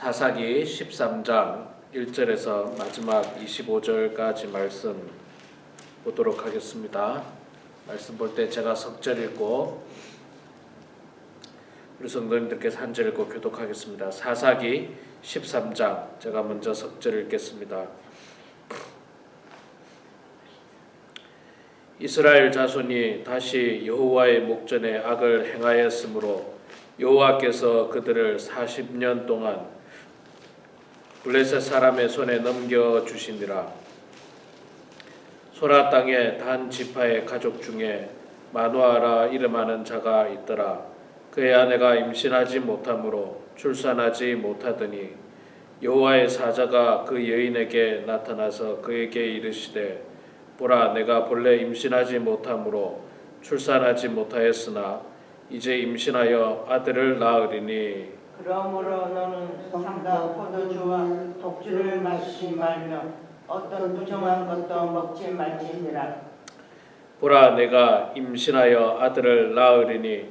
사사기 13장 1절에서 마지막 25절까지 말씀 보도록 하겠습니다. 말씀 볼 때 제가 석절 읽고 우리 성도님들께서 한 절 읽고 교독하겠습니다. 사사기 13장 제가 먼저 석절 읽겠습니다. 이스라엘 자손이 다시 여호와의 목전에 악을 행하였으므로 여호와께서 그들을 40년 동안 블레셋 사람의 손에 넘겨주시니라. 소라 땅에 단 지파의 가족 중에 마누아라 이름하는 자가 있더라. 그의 아내가 임신하지 못하므로 출산하지 못하더니 여호와의 사자가 그 여인에게 나타나서 그에게 이르시되 보라, 내가 본래 임신하지 못하므로 출산하지 못하였으나 이제 임신하여 아들을 낳으리니 그러므로 너는 삼가 포도주와 독주를 마시지 말며 어떤 부정한 것도 먹지 말지니라. 보라, 내가 임신하여 아들을 낳으리니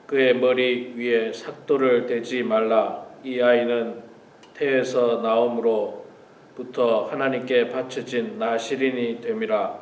그의 머리 위에 삭도를 대지 말라. 이 아이는 태에서 나옴으로부터 하나님께 바쳐진 나실인이 됨이라.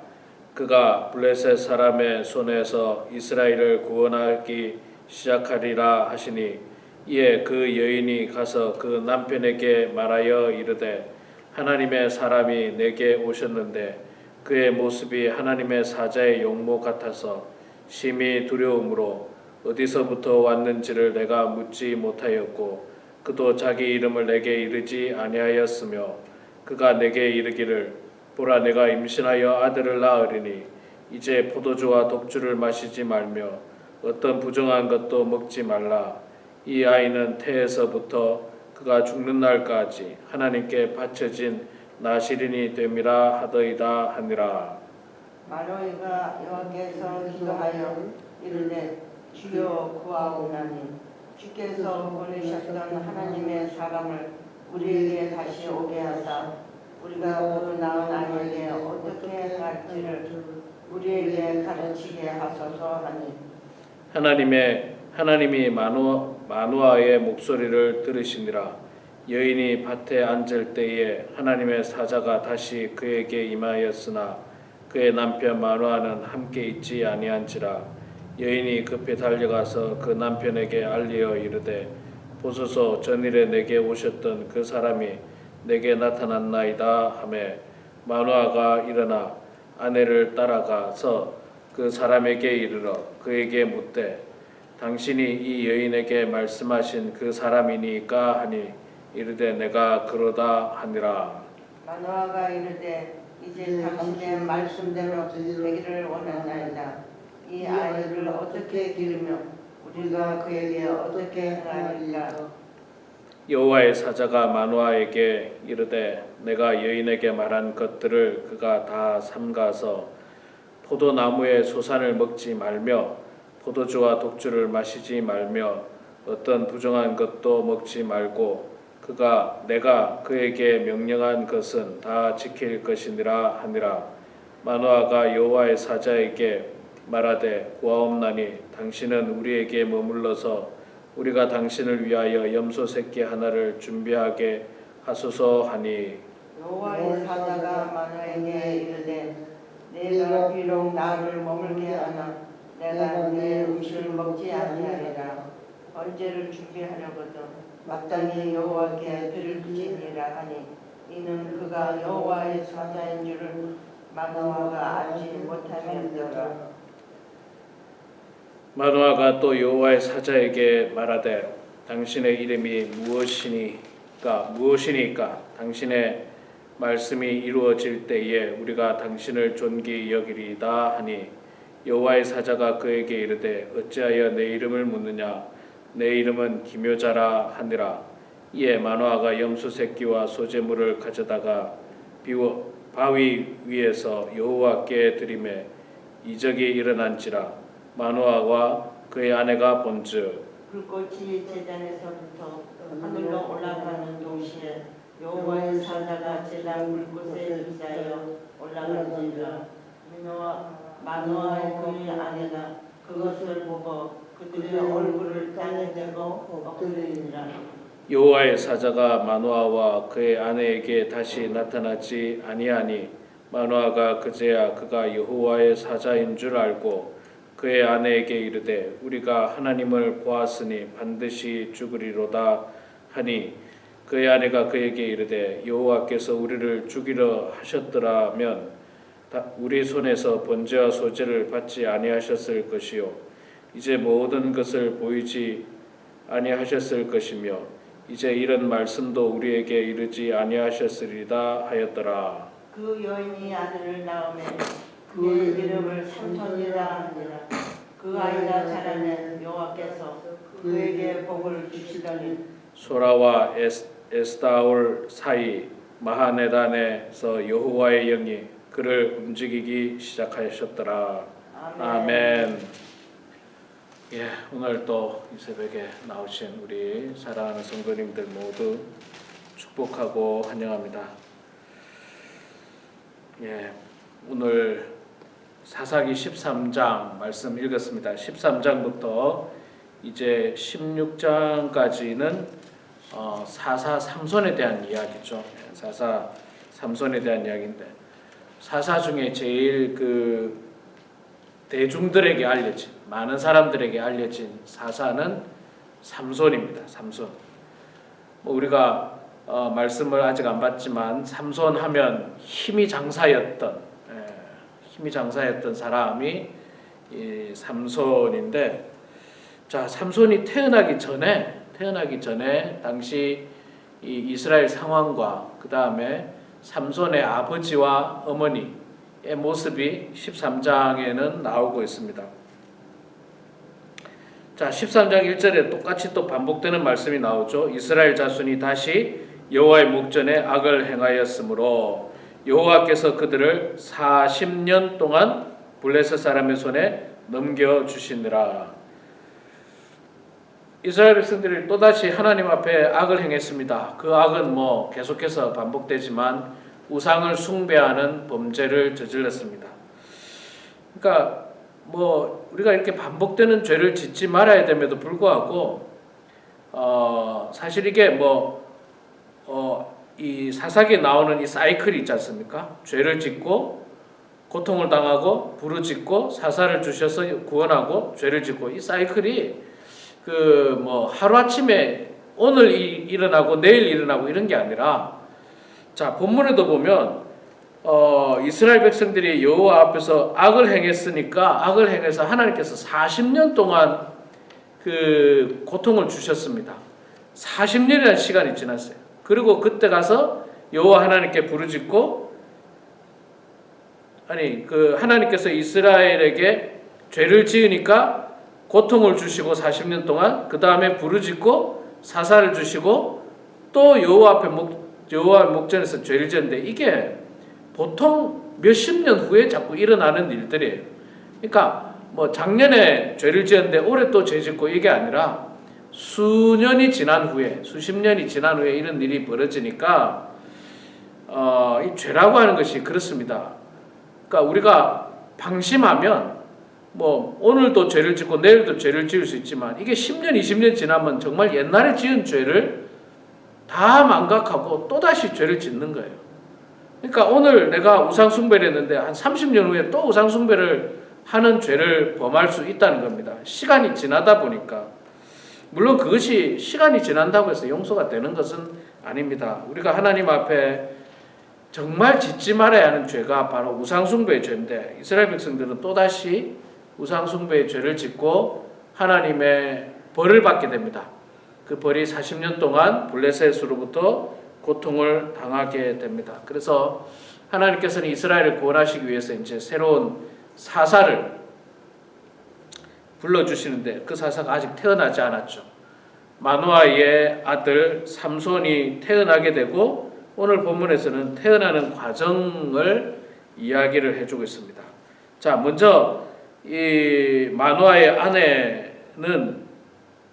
그가 블레셋 사람의 손에서 이스라엘을 구원하기 시작하리라 하시니 이에 그 여인이 가서 그 남편에게 말하여 이르되 하나님의 사람이 내게 오셨는데 그의 모습이 하나님의 사자의 용모 같아서 심히 두려움으로 어디서부터 왔는지를 내가 묻지 못하였고 그도 자기 이름을 내게 이르지 아니하였으며 그가 내게 이르기를 보라, 내가 임신하여 아들을 낳으리니 이제 포도주와 독주를 마시지 말며 어떤 부정한 것도 먹지 말라. 이 아이는 태에서부터 그가 죽는 날까지 하나님께 바쳐진 나실인이 됨이라 하더이다 하니라. 마노아가 여호와께서 기도하여 이르되 주여 구하오나니 주께서 보내셨던 하나님의 사람을 우리에게 다시 오게 하사 우리가 그 낳은 아이에게 어떻게 할지를 우리에게 가르치게 하소서 하니 하나님이 마누아의 목소리를 들으시니라. 여인이 밭에 앉을 때에 하나님의 사자가 다시 그에게 임하였으나 그의 남편 마누아는 함께 있지 아니한지라. 여인이 급히 달려가서 그 남편에게 알리어 이르되 보소서, 전일에 내게 오셨던 그 사람이 내게 나타났나이다 하매 마누아가 일어나 아내를 따라가서 그 사람에게 이르러 그에게 묻되 당신이 이 여인에게 말씀하신 그 사람이니까 하니 이르되 내가 그러다 하니라. 마노아가 이르되 이제 당신의 말씀대로 되기를 원하나이다. 이 아이를 어떻게 기르며 우리가 그에게 어떻게 행하리까? 여호와의 사자가 마누아에게 이르되 내가 여인에게 말한 것들을 그가 다 삼가서 포도나무의 소산을 먹지 말며 포도주와 독주를 마시지 말며 어떤 부정한 것도 먹지 말고 그가 내가 그에게 명령한 것은 다 지킬 것이니라 하니라. 마누아가 여호와의 사자에게 말하되 구하옵나니 당신은 우리에게 머물러서 우리가 당신을 위하여 염소 새끼 하나를 준비하게 하소서 하니 여호와의 사자가 마누아에게 이르되 내가 비록 나를 머물게 하나 내가 내 음식을 먹지 아니하리라. 번제를 준비하려거든 마땅히 여호와께 드릴지니라 하니 이는 그가 여호와의 사자인 줄을 마누아가 알지 못함이었더라. 마누아가 또 여호와의 사자에게 말하되 당신의 이름이 무엇이니까 당신의 말씀이 이루어질 때에 우리가 당신을 존귀 여기리이다 하니 여호와의 사자가 그에게 이르되 어찌하여 내 이름을 묻느냐? 내 이름은 기묘자라 하니라. 이에 마누아가 염소 새끼와 소제물을 가져다가 바위 위에서 여호와께 드리매 이적이 일어난지라. 마누아와 그의 아내가 본즉 불꽃이 제단에서부터 하늘로 올라가는 동시에 여호와의 사자가 제단 불꽃에 휩싸여 올라간지라. 마누아의 그의 아내가 그것을 보고 그들의 얼굴을 땅에 대고 엎드리니라. 여호와의 사자가 마노아와 그의 아내에게 다시 나타나지 아니하니 마노아가 그제야 그가 여호와의 사자인 줄 알고 그의 아내에게 이르되 우리가 하나님을 보았으니 반드시 죽으리로다 하니 그의 아내가 그에게 이르되 여호와께서 우리를 죽이려 하셨더라면 우리 손에서 번제와 소제를 받지 아니하셨을 것이요 이제 모든 것을 보이지 아니하셨을 것이며 이제 이런 말씀도 우리에게 이르지 아니하셨으리다 하였더라. 그 여인이 아들을 낳음에 그의 이름을 삼손이라 하니라. 그 아이가 자라면 여호와께서 그에게 복을 주시더니 소라와 에스다올 사이 마하네단에서 여호와의 영이 그를 움직이기 시작하셨더라. 아멘. 예, 오늘 또 이 새벽에 나오신 우리 사랑하는 성도님들 모두 축복하고 환영합니다. 예, 오늘 사사기 13장 말씀 읽었습니다. 13장부터 이제 16장까지는 사사 삼손에 대한 이야기죠. 사사 삼손에 대한 이야기인데 사사 중에 제일 그 대중들에게 알려진 많은 사람들에게 알려진 사사는 삼손입니다. 삼손. 뭐 우리가 말씀을 아직 안 봤지만 삼손 하면 힘이 장사였던 사람이 이 삼손인데 자 삼손이 태어나기 전에 당시 이 이스라엘 상황과 그 다음에 삼손의 아버지와 어머니의 모습이 13장에는 나오고 있습니다. 자 13장 1절에 똑같이 또 반복되는 말씀이 나오죠. 이스라엘 자손이 다시 여호와의 목전에 악을 행하였으므로 여호와께서 그들을 40년 동안 블레셋 사람의 손에 넘겨주시느라. 이스라엘 백성들이 또다시 하나님 앞에 악을 행했습니다. 그 악은 뭐 계속해서 반복되지만 우상을 숭배하는 범죄를 저질렀습니다. 그러니까 뭐 우리가 이렇게 반복되는 죄를 짓지 말아야 됨에도 불구하고 사실 이게 이 사사기에 나오는 이 사이클이 있지 않습니까? 죄를 짓고 고통을 당하고 부르짖고 사사를 주셔서 구원하고 죄를 짓고 이 사이클이 하루아침에 오늘 일어나고 내일 일어나고 이런 게 아니라 자 본문에도 보면 이스라엘 백성들이 여호와 앞에서 악을 행해서 하나님께서 40년 동안 그 고통을 주셨습니다. 40년이라는 시간이 지났어요. 그리고 그때 가서 여호와 하나님께 부르짖고 하나님께서 이스라엘에게 죄를 지으니까 고통을 주시고 40년 동안 그 다음에 부르짖고 사사를 주시고 또 여호와 목전에서 죄를 지었는데 이게 보통 몇십 년 후에 자꾸 일어나는 일들이에요. 그러니까 뭐 작년에 죄를 지었는데 올해 또 죄 짓고 이게 아니라 수십 년이 지난 후에 이런 일이 벌어지니까 이 죄라고 하는 것이 그렇습니다. 그러니까 우리가 방심하면 뭐 오늘도 죄를 짓고 내일도 죄를 지을 수 있지만 이게 10년, 20년 지나면 정말 옛날에 지은 죄를 다 망각하고 또다시 죄를 짓는 거예요. 그러니까 오늘 내가 우상숭배를 했는데 한 30년 후에 또 우상숭배를 하는 죄를 범할 수 있다는 겁니다. 시간이 지나다 보니까. 물론 그것이 시간이 지난다고 해서 용서가 되는 것은 아닙니다. 우리가 하나님 앞에 정말 짓지 말아야 하는 죄가 바로 우상숭배의 죄인데 이스라엘 백성들은 또다시 우상숭배의 죄를 짓고 하나님의 벌을 받게 됩니다. 그 벌이 40년 동안 블레셋으로부터 고통을 당하게 됩니다. 그래서 하나님께서는 이스라엘을 구원하시기 위해서 이제 새로운 사사를 불러주시는데 그 사사가 아직 태어나지 않았죠. 마노아의 아들 삼손이 태어나게 되고 오늘 본문에서는 태어나는 과정을 이야기를 해주고 있습니다. 자, 먼저 이 마노아의 아내는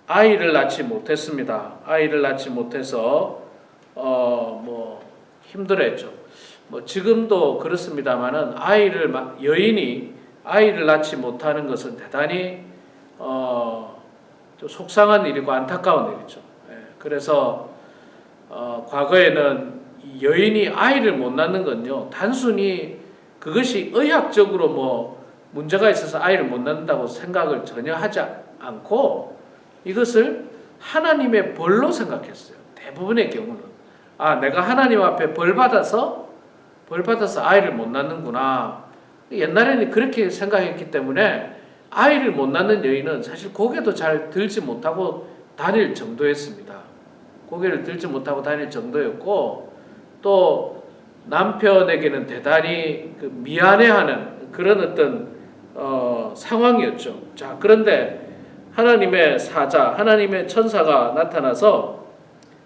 아이를 낳지 못했습니다. 아이를 낳지 못해서 힘들어했죠. 지금도 그렇습니다만은 여인이 아이를 낳지 못하는 것은 대단히 좀 속상한 일이고 안타까운 일이죠. 그래서 과거에는 여인이 아이를 못 낳는 건요, 단순히 그것이 의학적으로 뭐 문제가 있어서 아이를 못 낳는다고 생각을 전혀 하지 않고 이것을 하나님의 벌로 생각했어요. 대부분의 경우는 내가 하나님 앞에 벌 받아서 아이를 못 낳는구나. 옛날에는 그렇게 생각했기 때문에 아이를 못 낳는 여인은 사실 고개도 잘 들지 못하고 다닐 정도였습니다. 고개를 들지 못하고 다닐 정도였고, 또 남편에게는 대단히 미안해하는 그런 어떤 상황이었죠. 자, 그런데 하나님의 사자, 하나님의 천사가 나타나서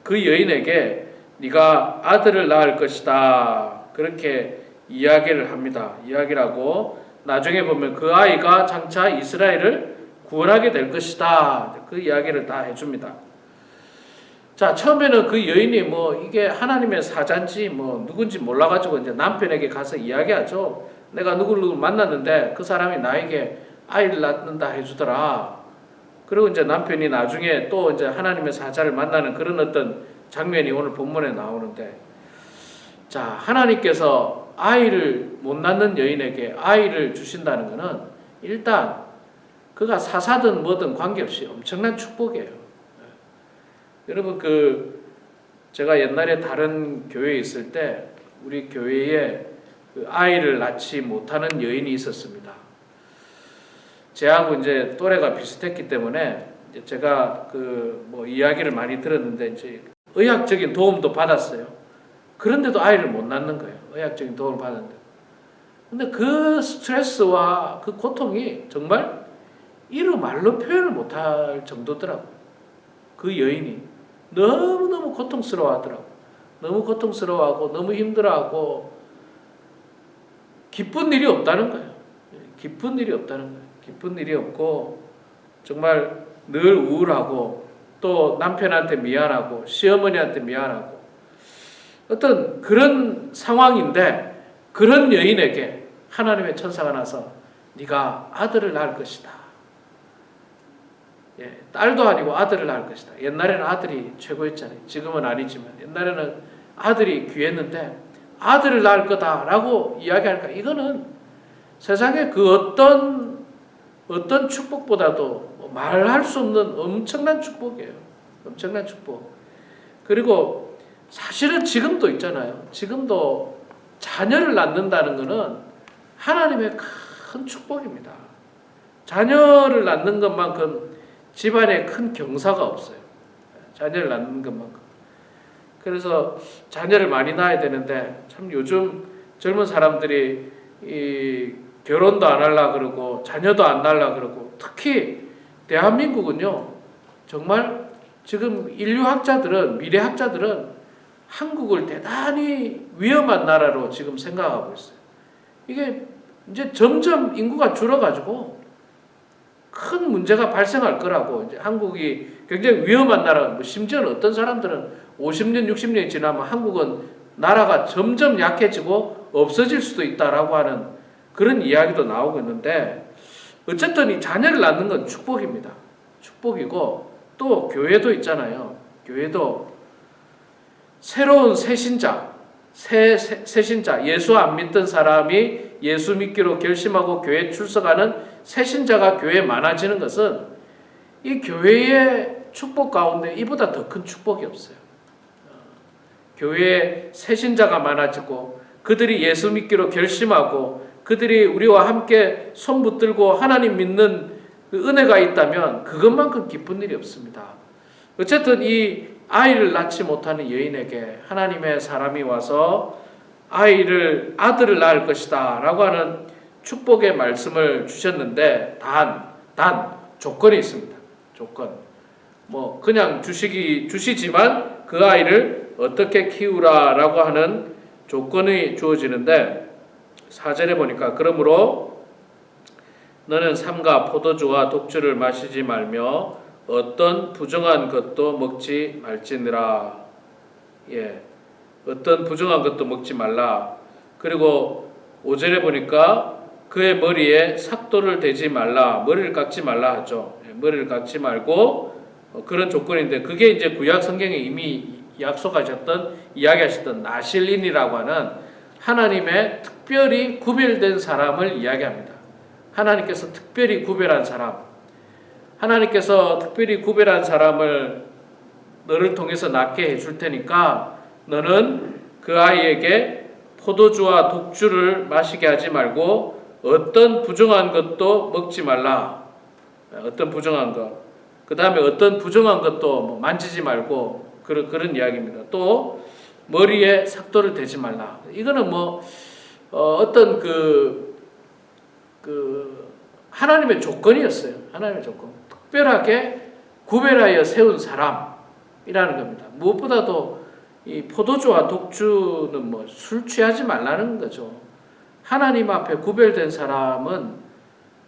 그 여인에게 네가 아들을 낳을 것이다, 그렇게 이야기를 합니다. 이야기를 하고 나중에 보면 그 아이가 장차 이스라엘을 구원하게 될 것이다, 그 이야기를 다 해줍니다. 자, 처음에는 그 여인이 뭐 이게 하나님의 사자인지 뭐 누군지 몰라가지고 이제 남편에게 가서 이야기하죠. 내가 누구를 만났는데 그 사람이 나에게 아이를 낳는다 해주더라. 그리고 이제 남편이 나중에 또 이제 하나님의 사자를 만나는 그런 어떤 장면이 오늘 본문에 나오는데, 자, 하나님께서 아이를 못 낳는 여인에게 아이를 주신다는 것은 일단 그가 사사든 뭐든 관계없이 엄청난 축복이에요. 여러분, 제가 옛날에 다른 교회에 있을 때 우리 교회에 아이를 낳지 못하는 여인이 있었습니다. 제하고 이제 또래가 비슷했기 때문에 제가 뭐 이야기를 많이 들었는데 이제 의학적인 도움도 받았어요. 그런데도 아이를 못 낳는 거예요. 의학적인 도움을 받았는데. 근데 그 스트레스와 그 고통이 정말 이루 말로 표현을 못할 정도더라고요. 그 여인이 너무너무 고통스러워하더라고요. 너무 고통스러워하고 너무 힘들어하고 기쁜 일이 없다는 거예요. 기쁜 일이 없다는 거예요. 기쁜 일이 없고 정말 늘 우울하고 또 남편한테 미안하고 시어머니한테 미안하고 어떤 그런 상황인데, 그런 여인에게 하나님의 천사가 나서 네가 아들을 낳을 것이다. 딸도 아니고 아들을 낳을 것이다. 옛날에는 아들이 최고였잖아요. 지금은 아니지만 옛날에는 아들이 귀했는데 아들을 낳을 거다라고 이야기하니까 이거는 세상에 그 어떤 축복보다도 말할 수 없는 엄청난 축복이에요. 엄청난 축복. 그리고 사실은 지금도 있잖아요. 지금도 자녀를 낳는다는 것은 하나님의 큰 축복입니다. 자녀를 낳는 것만큼 집안에 큰 경사가 없어요. 자녀를 낳는 것만큼. 그래서 자녀를 많이 낳아야 되는데 참 요즘 젊은 사람들이 결혼도 안 하려고 그러고 자녀도 안 낳으려고 그러고, 특히 대한민국은요, 정말 지금 인류학자들은, 미래학자들은 한국을 대단히 위험한 나라로 지금 생각하고 있어요. 이게 이제 점점 인구가 줄어가지고 큰 문제가 발생할 거라고, 이제 한국이 굉장히 위험한 나라, 뭐 심지어는 어떤 사람들은 50년, 60년이 지나면 한국은 나라가 점점 약해지고 없어질 수도 있다라고 하는 그런 이야기도 나오고 있는데, 어쨌든 이 자녀를 낳는 건 축복입니다. 축복이고, 또 교회도 있잖아요. 교회도 새로운 새신자, 새신자, 예수 안 믿던 사람이 예수 믿기로 결심하고 교회에 출석하는 새신자가 교회에 많아지는 것은 이 교회의 축복 가운데 이보다 더 큰 축복이 없어요. 교회에 새신자가 많아지고 그들이 예수 믿기로 결심하고 그들이 우리와 함께 손 붙들고 하나님 믿는 그 은혜가 있다면 그것만큼 기쁜 일이 없습니다. 어쨌든 이 아이를 낳지 못하는 여인에게 하나님의 사람이 와서 아들을 낳을 것이다 라고 하는 축복의 말씀을 주셨는데, 단 조건이 있습니다. 조건. 뭐 그냥 주시지만 그 아이를 어떻게 키우라 라고 하는 조건이 주어지는데, 4절에 보니까 그러므로 너는 삼가 포도주와 독주를 마시지 말며 어떤 부정한 것도 먹지 말지니라. 어떤 부정한 것도 먹지 말라. 그리고 5절에 보니까 그의 머리에 삭도를 대지 말라. 머리를 깎지 말라 하죠. 머리를 깎지 말고 그런 조건인데 그게 이제 구약 성경에 이미 약속하셨던 이야기하셨던 나실린이라고 하는 하나님의 특별히 구별된 사람을 이야기합니다. 하나님께서 특별히 구별한 사람, 하나님께서 특별히 구별한 사람을 너를 통해서 낳게 해줄 테니까 너는 그 아이에게 포도주와 독주를 마시게 하지 말고 어떤 부정한 것도 먹지 말라. 어떤 부정한 것. 그 다음에 어떤 부정한 것도 만지지 말고 그런 이야기입니다. 또 머리에 삭도를 대지 말라. 이거는 어떤 하나님의 조건이었어요. 하나님의 조건. 특별하게 구별하여 세운 사람이라는 겁니다. 무엇보다도 이 포도주와 독주는 술 취하지 말라는 거죠. 하나님 앞에 구별된 사람은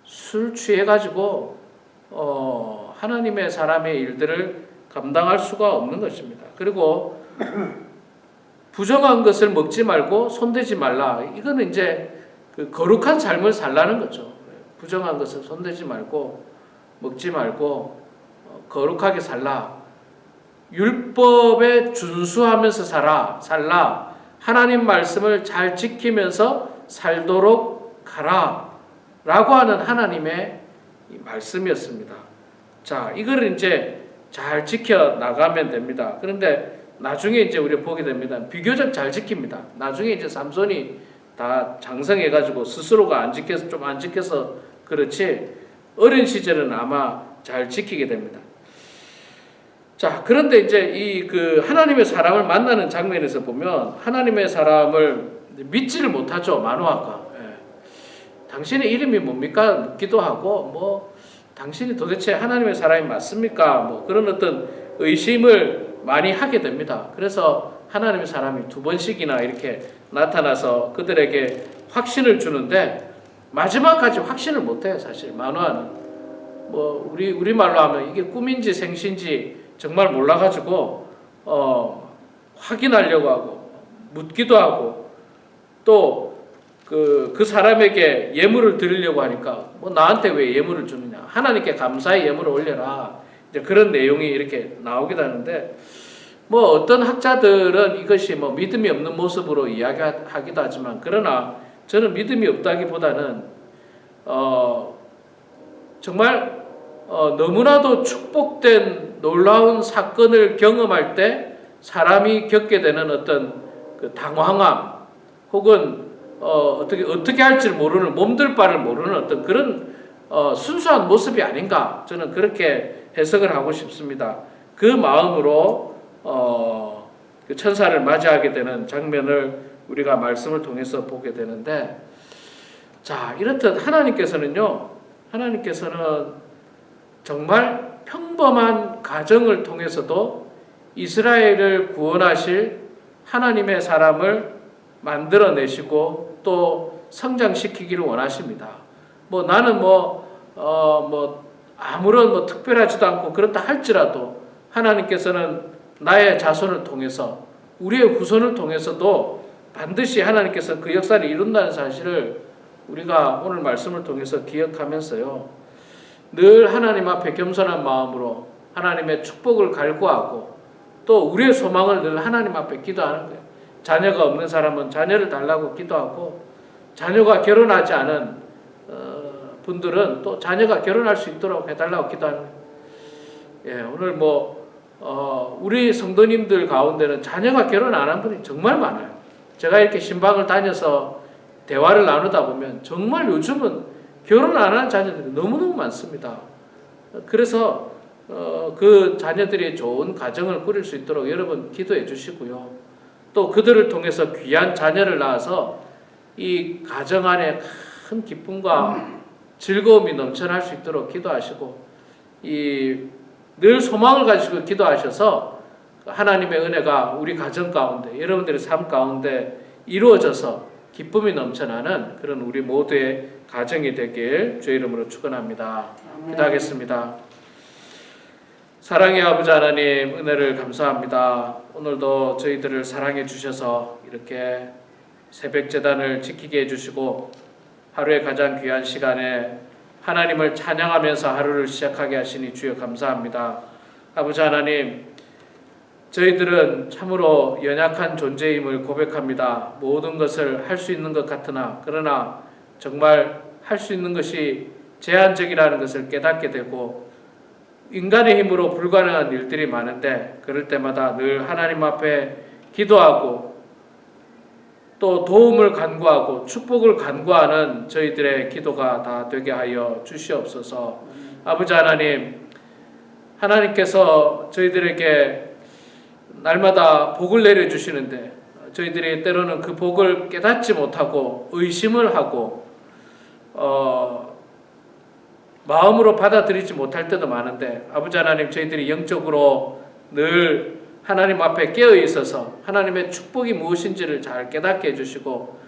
술 취해가지고 하나님의 사람의 일들을 감당할 수가 없는 것입니다. 그리고 부정한 것을 먹지 말고 손대지 말라. 이거는 이제 그 거룩한 삶을 살라는 거죠. 부정한 것을 손대지 말고 먹지 말고 거룩하게 살라. 율법에 준수하면서 살라. 하나님 말씀을 잘 지키면서 살도록 가라. 라고 하는 하나님의 말씀이었습니다. 자, 이걸 이제 잘 지켜 나가면 됩니다. 그런데 나중에 이제 우리가 보게 됩니다. 비교적 잘 지킵니다. 나중에 이제 삼손이 다 장성해가지고 스스로가 안 지켜서 그렇지 어린 시절은 아마 잘 지키게 됩니다. 자, 그런데 이제 하나님의 사람을 만나는 장면에서 보면 하나님의 사람을 믿지를 못하죠. 마노아가. 당신의 이름이 뭡니까? 묻기도 하고 당신이 도대체 하나님의 사람이 맞습니까? 그런 어떤 의심을 많이 하게 됩니다. 그래서 하나님의 사람이 2번씩이나 이렇게 나타나서 그들에게 확신을 주는데 마지막까지 확신을 못해요. 사실 마노아는 우리 말로 하면 이게 꿈인지 생신지 정말 몰라가지고 확인하려고 하고 묻기도 하고 또 그 사람에게 예물을 드리려고 하니까 나한테 왜 예물을 주느냐, 하나님께 감사의 예물을 올려라, 이제 그런 내용이 이렇게 나오기도 하는데 어떤 학자들은 이것이 믿음이 없는 모습으로 이야기하기도 하지만 그러나 저는 믿음이 없다기보다는 정말 너무나도 축복된 놀라운 사건을 경험할 때 사람이 겪게 되는 어떤 그 당황함 혹은 어떻게 할지를 모르는 몸둘 바를 모르는 어떤 그런 순수한 모습이 아닌가, 저는 그렇게 해석을 하고 싶습니다. 그 마음으로 그 천사를 맞이하게 되는 장면을 우리가 말씀을 통해서 보게 되는데, 자, 이렇듯 하나님께서는 정말 평범한 가정을 통해서도 이스라엘을 구원하실 하나님의 사람을 만들어내시고 또 성장시키기를 원하십니다. 나는 아무런 특별하지도 않고 그렇다 할지라도 하나님께서는 나의 자손을 통해서 우리의 후손을 통해서도 반드시 하나님께서 그 역사를 이룬다는 사실을 우리가 오늘 말씀을 통해서 기억하면서요, 늘 하나님 앞에 겸손한 마음으로 하나님의 축복을 갈구하고 또 우리의 소망을 늘 하나님 앞에 기도하는 거예요. 자녀가 없는 사람은 자녀를 달라고 기도하고, 자녀가 결혼하지 않은 분들은 또 자녀가 결혼할 수 있도록 해달라고 기도하는 거예요. 오늘 우리 성도님들 가운데는 자녀가 결혼 안 한 분이 정말 많아요. 제가 이렇게 신방을 다녀서 대화를 나누다 보면 정말 요즘은 결혼 안 하는 자녀들이 너무너무 많습니다. 그래서 그 자녀들이 좋은 가정을 꾸릴 수 있도록 여러분 기도해 주시고요. 또 그들을 통해서 귀한 자녀를 낳아서 이 가정 안에 큰 기쁨과 즐거움이 넘쳐날 수 있도록 기도하시고, 늘 소망을 가지고 기도하셔서 하나님의 은혜가 우리 가정 가운데, 여러분들의 삶 가운데 이루어져서 기쁨이 넘쳐나는 그런 우리 모두의 가정이 되길 주의 이름으로 축원합니다. 기도하겠습니다. 사랑의 아버지 하나님, 은혜를 감사합니다. 오늘도 저희들을 사랑해 주셔서 이렇게 새벽 제단을 지키게 해주시고 하루의 가장 귀한 시간에 하나님을 찬양하면서 하루를 시작하게 하시니 주여 감사합니다. 아버지 하나님, 저희들은 참으로 연약한 존재임을 고백합니다. 모든 것을 할 수 있는 것 같으나 그러나 정말 할 수 있는 것이 제한적이라는 것을 깨닫게 되고 인간의 힘으로 불가능한 일들이 많은데 그럴 때마다 늘 하나님 앞에 기도하고 또 도움을 간구하고 축복을 간구하는 저희들의 기도가 다 되게 하여 주시옵소서. 아버지 하나님, 하나님께서 저희들에게 날마다 복을 내려주시는데 저희들이 때로는 그 복을 깨닫지 못하고 의심을 하고 마음으로 받아들이지 못할 때도 많은데 아버지 하나님, 저희들이 영적으로 늘 하나님 앞에 깨어 있어서 하나님의 축복이 무엇인지를 잘 깨닫게 해주시고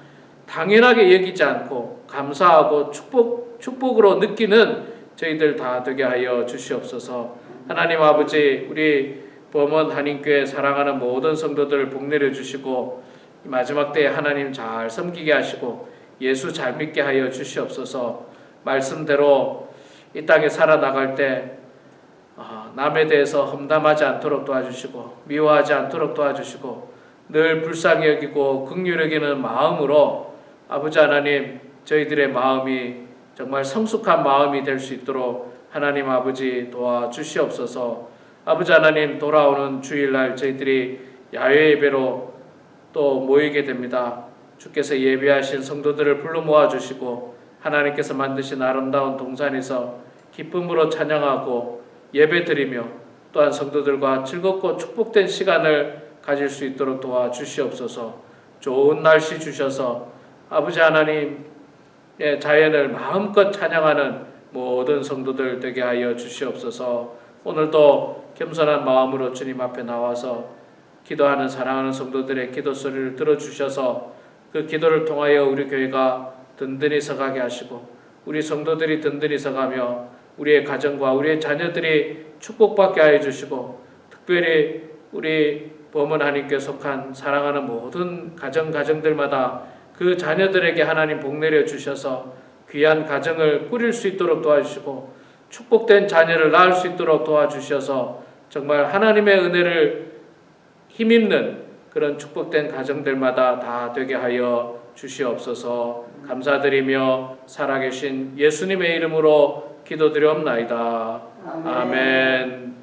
당연하게 여기지 않고 감사하고 축복으로 느끼는 저희들 다 되게 하여 주시옵소서. 하나님 아버지, 우리 범원 한인교회 사랑하는 모든 성도들 복 내려주시고 마지막 때에 하나님 잘 섬기게 하시고 예수 잘 믿게 하여 주시옵소서. 말씀대로 이 땅에 살아나갈 때 남에 대해서 험담하지 않도록 도와주시고 미워하지 않도록 도와주시고 늘 불쌍히 여기고 긍휼히 여기는 마음으로 아버지 하나님, 저희들의 마음이 정말 성숙한 마음이 될 수 있도록 하나님 아버지 도와주시옵소서. 아버지 하나님, 돌아오는 주일날 저희들이 야외 예배로 또 모이게 됩니다. 주께서 예배하신 성도들을 불러 모아주시고 하나님께서 만드신 아름다운 동산에서 기쁨으로 찬양하고 예배드리며 또한 성도들과 즐겁고 축복된 시간을 가질 수 있도록 도와주시옵소서. 좋은 날씨 주셔서 아버지 하나님의 자연을 마음껏 찬양하는 모든 성도들 되게 하여 주시옵소서. 오늘도 겸손한 마음으로 주님 앞에 나와서 기도하는 사랑하는 성도들의 기도 소리를 들어주셔서 그 기도를 통하여 우리 교회가 든든히 서가게 하시고 우리 성도들이 든든히 서가며 우리의 가정과 우리의 자녀들이 축복받게 하여 주시고 특별히 우리 범원 하나님께 속한 사랑하는 모든 가정들마다 그 자녀들에게 하나님 복 내려 주셔서 귀한 가정을 꾸릴 수 있도록 도와주시고 축복된 자녀를 낳을 수 있도록 도와주셔서 정말 하나님의 은혜를 힘입는 그런 축복된 가정들마다 다 되게 하여 주시옵소서. 감사드리며 살아계신 예수님의 이름으로 기도드리옵나이다. 아멘.